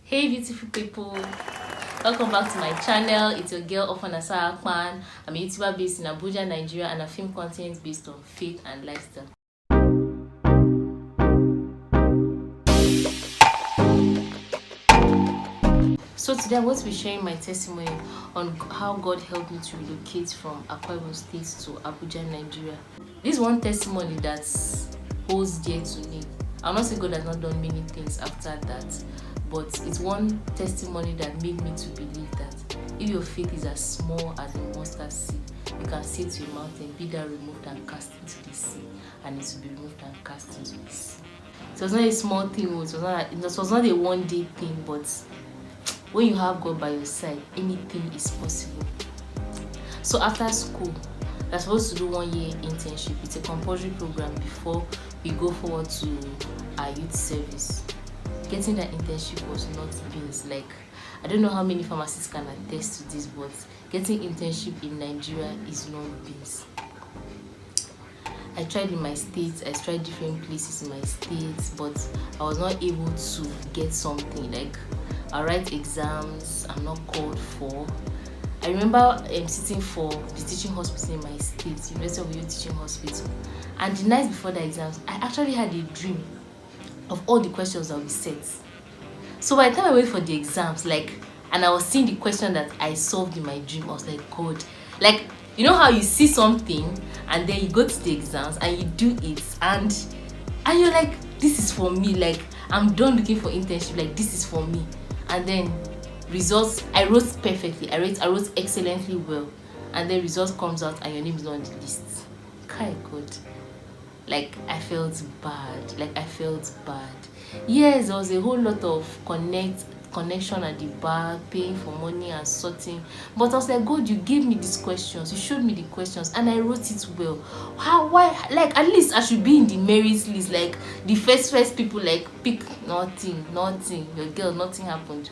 Hey beautiful people, welcome back to my channel. It's your girl Ofanasa Akpan. I'm a YouTuber based in Abuja, Nigeria, and I film content based on faith and lifestyle. So today I'm going to be sharing my testimony on how God helped me to relocate from Akwa Ibom State to Abuja, Nigeria. This is one testimony that holds dear to me. I'll not say God has not done many things after that, but it's one testimony that made me to believe that if your faith is as small as a mustard seed, you can say to a mountain, be thou removed and cast into the sea, and it will be removed and cast into the sea. So it was not a small thing, it was not a one-day thing, but when you have God by your side, anything is possible. So after school, we're supposed to do 1 year internship. It's a compulsory program before we go forward to our youth service. Getting that internship was not beans. Like, I don't know how many pharmacists can attest to this, but getting internship in Nigeria is not beans. I tried in my states, I tried different places in my states, but I was not able to get something. Like, I write exams, I'm not called for. I remember sitting for the teaching hospital in my state, University of Oyo Teaching Hospital, and the night before the exams, I actually had a dream of all the questions that we set. So by the time I went for the exams, and I was seeing the question that I solved in my dream, I was like, God, like, you know how you see something and then you go to the exams and you do it and you're like, this is for me, like, I'm done looking for internship, like, this is for me. And then results, I wrote perfectly, I wrote excellently well, and then results comes out and your name is not on the list. Kai God, like, I felt bad. Yes, there was a whole lot of connection at the bar, paying for money and sorting, but I was like, God, you gave me these questions, you showed me the questions, and I wrote it well. Why, like, at least I should be in the merits list, like the first people, like, pick. Nothing, your girl, nothing happened.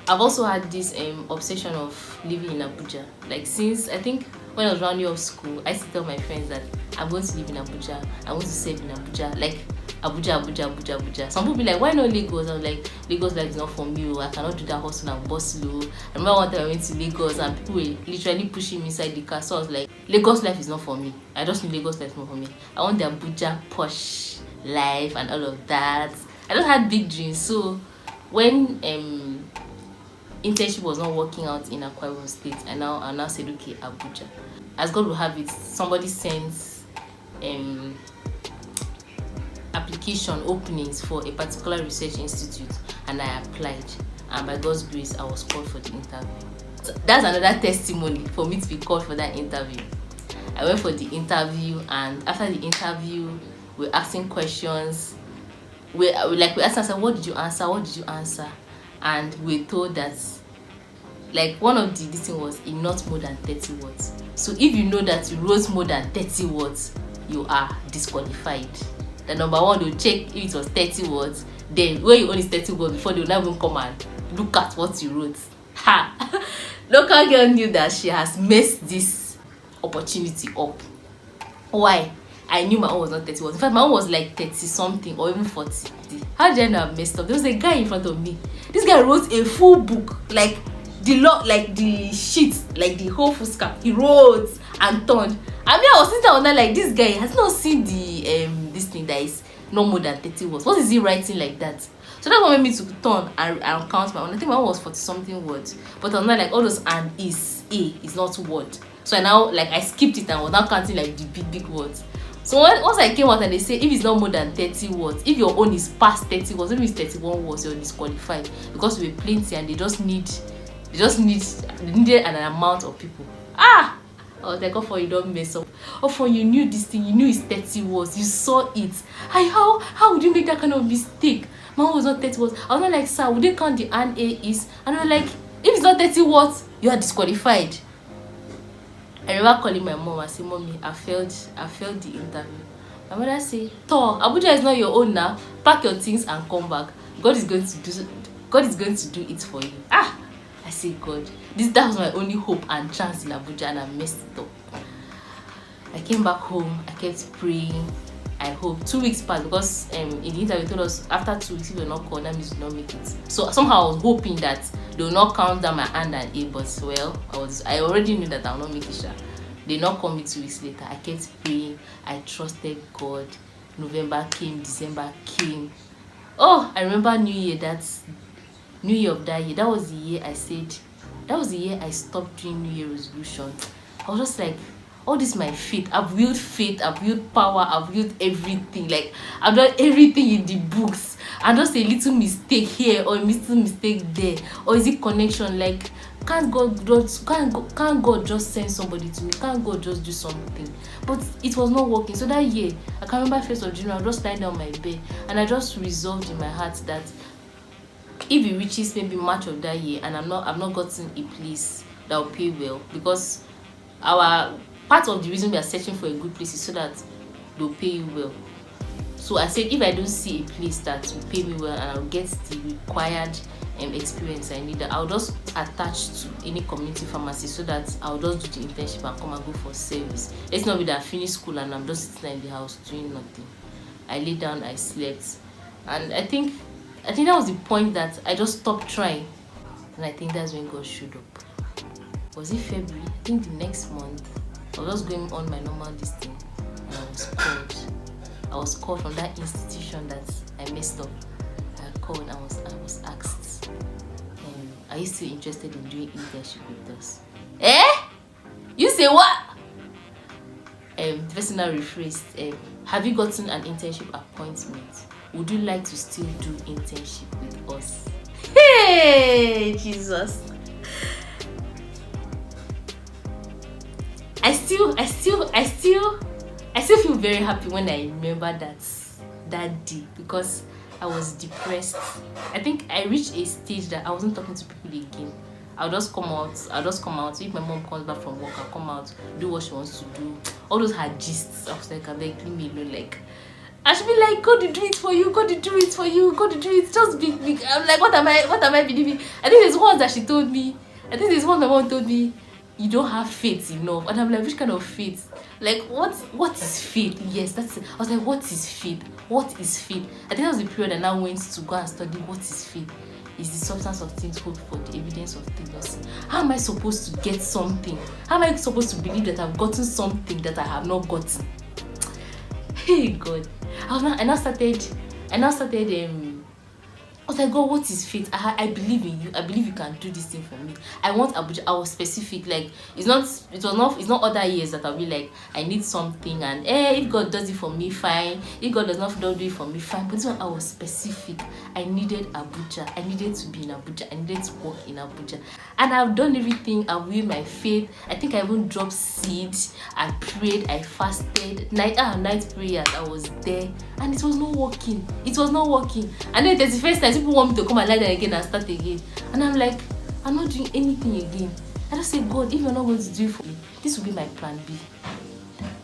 I've also had this obsession of living in Abuja. Like, since I think when I was rounding off school, I used to tell my friends that I'm going to live in Abuja, I want to serve in Abuja, like Abuja. Some people be like, why not Lagos? I was like, Lagos life is not for me. I cannot do that hustle and bustle. I remember one time I went to Lagos and people were literally pushing me inside the car. So I was like, Lagos life is not for me. I just knew Lagos life is not for me. I want the Abuja posh life and all of that. I just had big dreams. So when internship was not working out in Akwa Ibom State, I now said, okay, Abuja. As God will have it, somebody sends application openings for a particular research institute, and I applied, and by God's grace I was called for the interview. So that's another testimony for me to be called for that interview. I went for the interview, and after the interview we're asking questions. We asked, what did you answer? And we're told that, like, one of the thing was in not more than 30 words. So if you know that you wrote more than 30 words, you are disqualified. The number one, they'll check if it was 30 words. Then when you only 30 words, before they'll not even come and look at what you wrote. Ha! Local girl knew that she has messed this opportunity up. Why? I knew my own was not 30 words. In fact, my own was like 30 something or even 40. How did I know I messed up? There was a guy in front of me. This guy wrote a full book, like the sheet, like the whole full scarf. He wrote and turned. I mean, I was sitting down like, this guy has not seen the this thing that is no more than 30 words. What is he writing like that? So that made me to turn and count my own. I think my own was 40 something words, but I'm not like all those and is not word. So I now, like, I skipped it and was now counting like the big words. So once I came out and they say if it's not more than 30 words, if your own is past 30 words, maybe it's 31 words, you're disqualified, because we were plenty and they needed an amount of people. I was like, for you don't mess up. For you knew this thing, you knew it's 30 words, you saw it. How would you make that kind of mistake? Mine was not 30 words. I was not like, sir, would they count the and a is? And I was like, if it's not 30 words, you are disqualified. I remember calling my mom and saying, Mommy, I failed the interview. My mother said, Abuja is not your own now. Pack your things and come back. God is going to do it for you. I said, God, that was my only hope and chance in Abuja, and I messed it up. I came back home, I kept praying. I hope 2 weeks passed, because in the interview told us after 2 weeks if you're not called, that means you not make it. So somehow I was hoping that they will not count down my hand and A, but well, I already knew that I will not make it. They not call me 2 weeks later. I kept praying. I trusted God. November came, December came. Oh, I remember New Year. That's New Year of that year. That was the year I said. That was the year I stopped doing New Year resolution. I was just like, all this my faith. I've willed power, I've willed everything. Like I've done everything in the books. And just a little mistake here or a little mistake there. Or is it connection? Like, can't God just send somebody to me? Can't God just do something? But it was not working. So that year, I can remember 1st of January, I just lying down my bed and I just resolved in my heart that if it reaches maybe March of that year and I've not gotten a place that will pay well, because our part of the reason we are searching for a good place is so that they'll pay you well. So I said, if I don't see a place that will pay me well and I'll get the required experience I need, I'll just attach to any community pharmacy so that I'll just do the internship and come and go for service. Let's not be that I finish school and I'm just sitting in the house doing nothing. I lay down, I slept, and I think that was the point that I just stopped trying, and I think that's when God showed up. Was it February? I think the next month I was just going on my normal thing and I was called from that institution that I messed up. I called and I was asked, are you still interested in doing internship with us? You say what? The person now rephrased, have you gotten an internship appointment? Would you like to still do internship with us? Hey, Jesus. I still feel very happy when I remember that day, because I was depressed. I think I reached a stage that I wasn't talking to people again. I'll just come out. If my mom comes back from work, I'll come out, do what she wants to do. All those her gists. I was like, I beg, leave me alone. Like, I should be like, God to do it for you, God to do it for you, God to do it. Just be. I'm like, what am I believing? I think there's one that she told me. I think there's one my mom told me. You don't have faith enough. And I'm like, which kind of faith? Like, what is faith? Yes, that's it. I was like, what is faith? What is faith? I think that was the period I now went to go and study what is faith. Is the substance of things hoped for, the evidence of things not seen. How am I supposed to get something? How am I supposed to believe that I've gotten something that I have not gotten? Hey God. I now started I was like, God, what is faith? I believe in you. I believe you can do this thing for me. I want Abuja. I was specific. Like, it's not other years that I'll be like, I need something, and if God does it for me, fine. If God does not do it for me, fine. But this one I was specific. I needed Abuja. I needed to be in Abuja. I needed to work in Abuja. And I've done everything. I've with my faith. I think I even dropped seeds. I prayed. I fasted. Night prayers. I was there. And it was not working. And then there's the first time people want me to come and lie down again and start again. And I'm like, I'm not doing anything again. I just say, God, if you're not going to do it for me, this will be my plan B.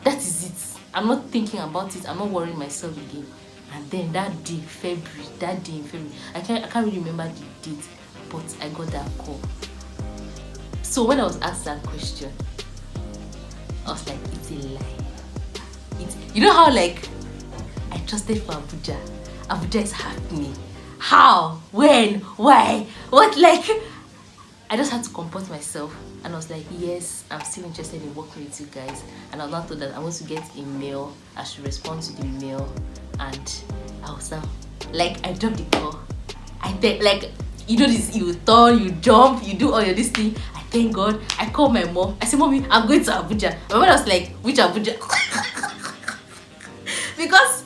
That is it. I'm not thinking about it. I'm not worrying myself again. And then that day in February, I can't really remember the date, but I got that call. So when I was asked that question, I was like, it's a lie. You know how, like, I trusted for Abuja. Abuja is happening. How? When? Why? What? Like, I just had to comport myself. And I was like, yes, I'm still interested in working with you guys. And I was not told that I want to get a mail. I should respond to the mail. And I was now, like, I dropped the call. I think, like, you know this, you turn, you jump, you do all your this thing. I thank God. I called my mom. I said, Mommy, I'm going to Abuja. My mom was like, which Abuja? Because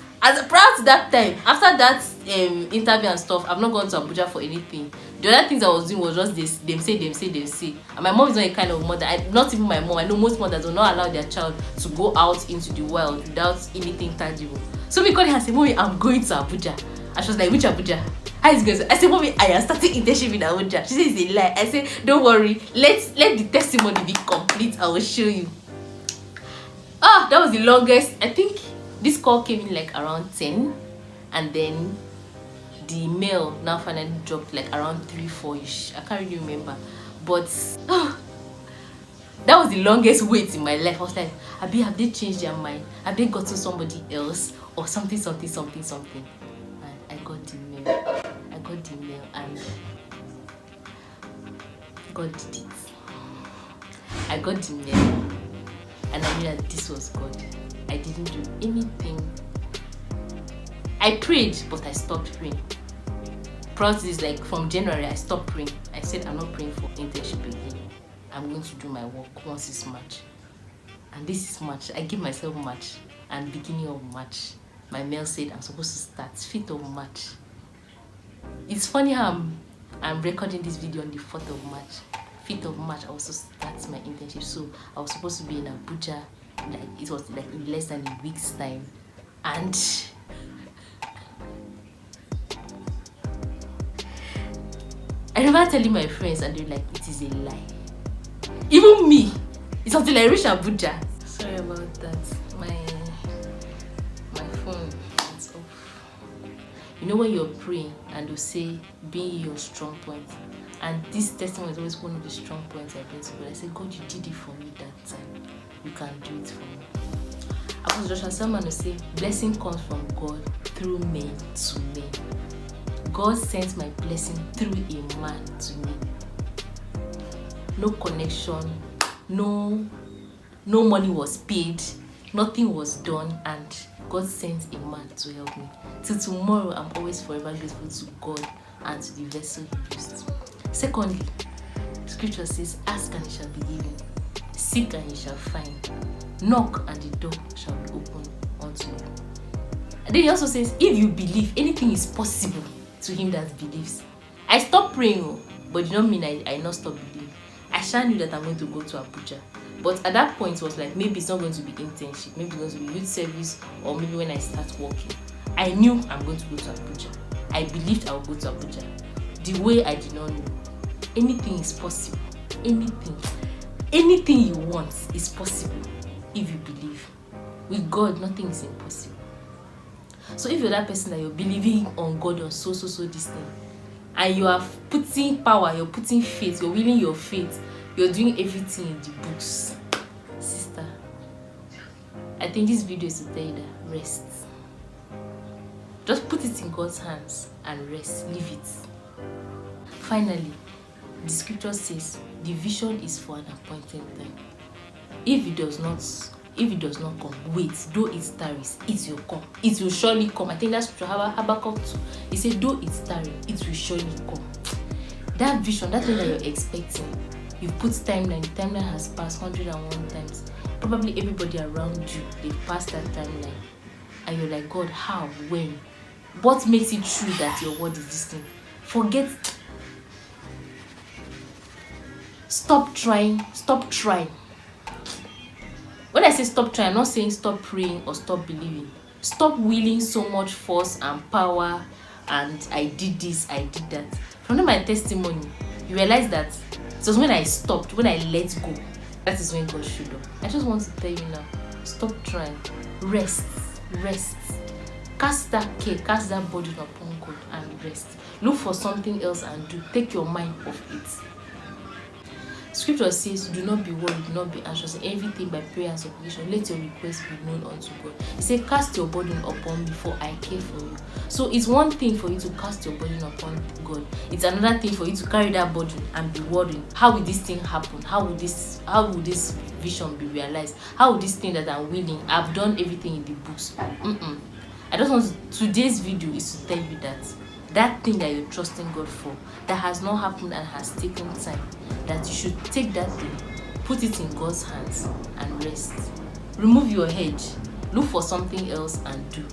prior to that time, after that interview and stuff, I've not gone to Abuja for anything. The other things I was doing was just this, them say. And my mom is not a kind of mother, not even my mom. I know most mothers will not allow their child to go out into the world without anything tangible. So we called her and said, Mommy, I'm going to Abuja. And she was like, which Abuja? How is it going? I said, Mommy, I am starting internship in Abuja. She said, it's a lie. I said, don't worry, let the testimony be complete. I will show you. That was the longest. I think this call came in like around 10, and then the mail now finally dropped like around 3-4ish. I can't really remember, but That was the longest wait in my life. I was like, have they changed their mind? Have they got to somebody else or something? And I got the mail and God did it. I got the mail and I knew that this was God. I didn't do anything. I prayed, but I stopped praying. Process like from January, I stopped praying. I said I'm not praying for internship again. I'm going to do my work once it's March. And this is March. I give myself March. And beginning of March, my mail said I'm supposed to start 5th of March. It's funny how I'm recording this video on the 4th of March. 5th of March, I was supposed to start my internship. So I was supposed to be in Abuja. Like, it was like in less than a week's time. And I remember telling my friends and they were like, it is a lie. Even me, it's until I reach Abuja. Sorry about that. My phone is off. You know when you're praying and you say, being your strong point. And this testimony is always one of the strong points I bring to God. I said, God, you did it for me that time. You can do it for me. Apostle Joshua Selman will say, blessing comes from God through men to men. God sent my blessing through a man to me. No connection, no money was paid, nothing was done, and God sent a man to help me. Till tomorrow, I'm always forever grateful to God and to the vessel He used. Secondly, Scripture says, ask and it shall be given, seek and you shall find, knock and the door shall be opened unto you. And then He also says, if you believe, anything is possible to him that believes. I stopped praying, but it don't mean I not stop believing. I sure knew that I'm going to go to Abuja. But at that point, it was like, maybe it's not going to be internship, maybe it's going to be youth service, or maybe when I start working. I knew I'm going to go to Abuja. I believed I would go to Abuja. The way I did not know. Anything is possible. Anything you want is possible if you believe. With God, nothing is impossible. So if you're that person that you're believing on God on so this thing, and you are putting power, you're putting faith, you're willing your faith, you're doing everything in the books, sister, I think this video is to tell you that rest. Just put it in God's hands and rest. Leave it. Finally, the scripture says the vision is for an appointed time. If it does not come, wait, though it tarries, it will come. It will surely come. I think that's Habakkuk 2. He said, though it tarries, it will surely come. That vision, that thing that you're expecting, you've put timeline. The timeline has passed 101 times. Probably everybody around you, they've passed that timeline. And you're like, God, how? When? What makes it true that your word is this thing? Forget. Stop trying. When I say stop trying, I'm not saying stop praying or stop believing. Stop willing so much force and power and I did this, I did that. From my testimony, you realize that it was when I stopped, when I let go, that is when God showed up. I just want to tell you now, stop trying. Rest. Cast that care, cast that burden upon God and rest. Look for something else and do. Take your mind off it. Scripture says, do not be worried, do not be anxious. In everything by prayer and supplication, let your requests be known unto God. He said, cast your burden upon me, for I care for you. So it's one thing for you to cast your burden upon God. It's another thing for you to carry that burden and be worried. How will this thing happen? How will this vision be realized? How will this thing that I'm willing? I've done everything in the books. I just want today's video is to tell you that thing that you're trusting God for, that has not happened and has taken time, that you should take that thing, put it in God's hands and rest. Remove your hedge, look for something else and do.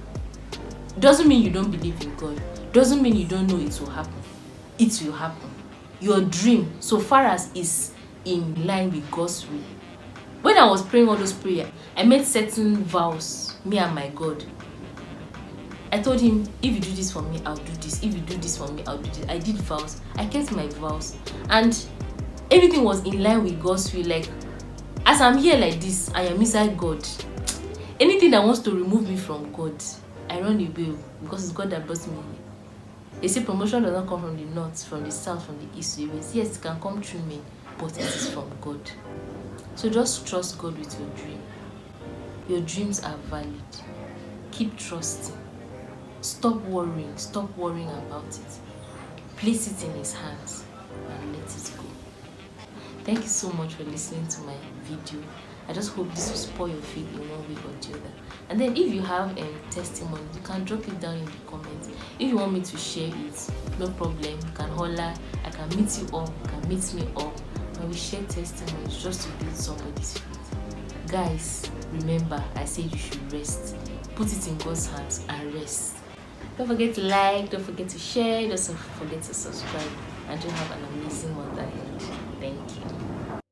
Doesn't mean you don't believe in God. Doesn't mean you don't know it will happen. It will happen. Your dream, so far as is in line with God's will. When I was praying all those prayers, I made certain vows, me and my God. I told him, if you do this for me, I'll do this. If you do this for me, I'll do this. I did vows. I kept my vows. And everything was in line with God's will. Like, as I'm here like this, I am inside God. Anything that wants to remove me from God, I run away because it's God that brought me here. They say promotion does not come from the north, from the south, from the east, the west. Yes, it can come through me, but it is from God. So just trust God with your dream. Your dreams are valid. Keep trusting. Stop worrying about it. Place it in His hands and let it go. Thank you so much for listening to my video. I just hope this will spoil your faith in one way or the other. And then if you have testimony, you can drop it down in the comments. If you want me to share it, no problem. You can holler. I can meet you up. You can meet me up. And we share testimonies just to build somebody's faith. Guys, remember, I said you should rest. Put it in God's hands and rest. Don't forget to like, don't forget to share, don't forget to subscribe, and you have an amazing one ahead. Thank you.